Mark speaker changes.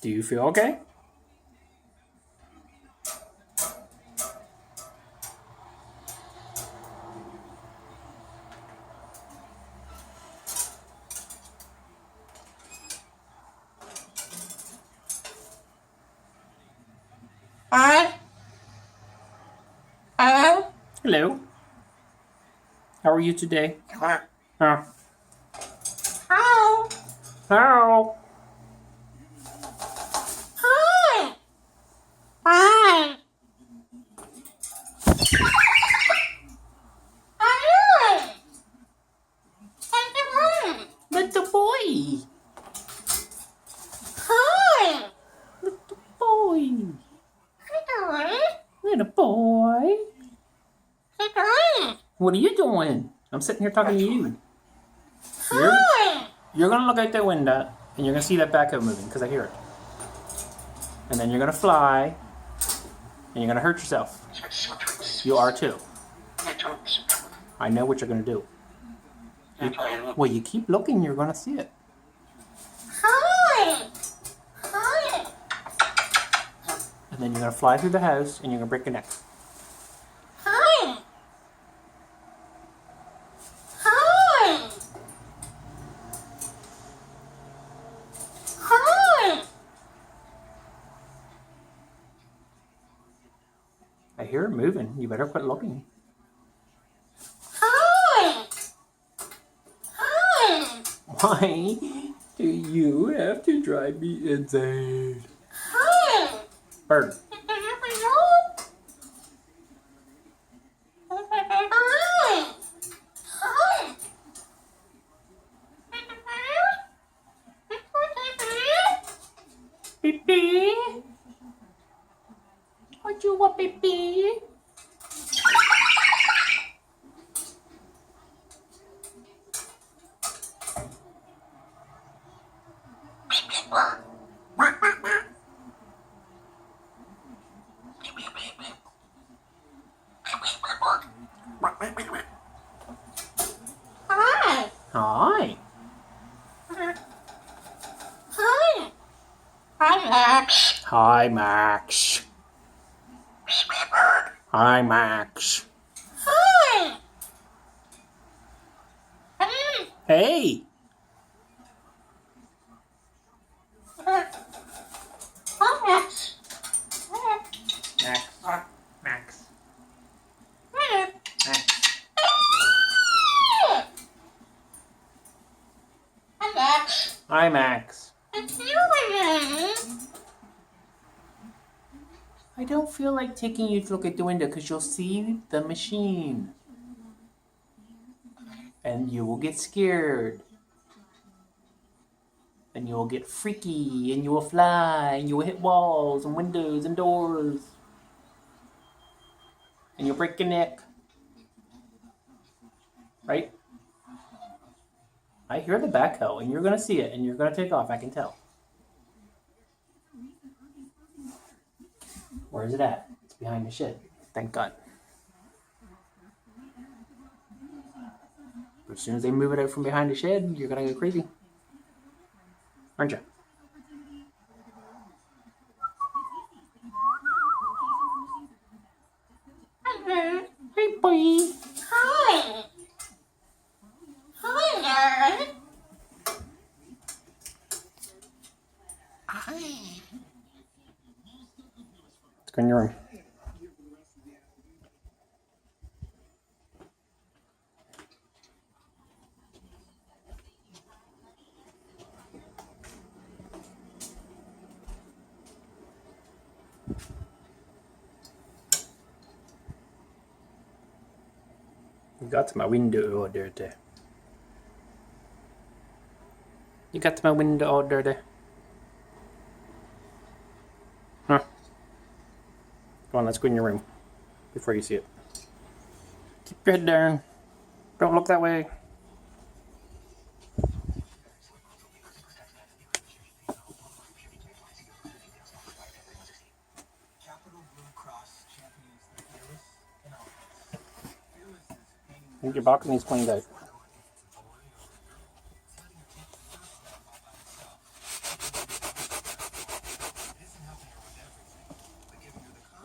Speaker 1: Do you feel okay?
Speaker 2: Hi. Hello.
Speaker 1: Hello. How are you today?
Speaker 2: Hello.
Speaker 1: Huh?
Speaker 2: Hello.
Speaker 1: Hello.
Speaker 2: Hi. Hi. How are you? Thank you.
Speaker 1: Little boy.
Speaker 2: Hi.
Speaker 1: Little boy.
Speaker 2: Hello.
Speaker 1: Little boy.
Speaker 2: Hello.
Speaker 1: What are you doing? I'm sitting here talking to you.
Speaker 2: Hi.
Speaker 1: You're gonna look out that window and you're gonna see that backhoe moving because I hear it. And then you're gonna fly and you're gonna hurt yourself. You are too. I know what you're gonna do. Well, you keep looking, you're gonna see it.
Speaker 2: Hi. Hi.
Speaker 1: And then you're gonna fly through the house and you're gonna break your neck.
Speaker 2: Hi. Hi. Hi.
Speaker 1: I hear it moving. You better quit looking.
Speaker 2: Hi. Hi.
Speaker 1: Why do you have to drive me insane?
Speaker 2: Hi.
Speaker 1: Bird. Pee-pee. What you want, pee-pee?
Speaker 2: Hi.
Speaker 1: Hi.
Speaker 2: Hi. Hi, Max.
Speaker 1: Hi, Max. Hi, Max.
Speaker 2: Hi.
Speaker 1: Hey.
Speaker 2: Hi, Max.
Speaker 1: Max. Max.
Speaker 2: Hi.
Speaker 1: Max.
Speaker 2: Max.
Speaker 1: Hi, Max. I don't feel like taking you to look at the window because you'll see the machine. And you will get scared. And you will get freaky. And you will fly. And you will hit walls and windows and doors. And you'll break your neck. Right? I hear the backhoe. And you're going to see it. And you're going to take off. I can tell. Where is it at? It's behind the shed. Thank God. But as soon as they move it out from behind the shed, you're going to go crazy. Aren't you? Hey, boy.
Speaker 2: Hi. Hi, Dad. Hi.
Speaker 1: Let's go in your room. You got to my window all dirty. You got to my window all dirty. Huh? Come on, let's go in your room before you see it. Keep your head down. Don't look that way. I think your balcony's cleaned out.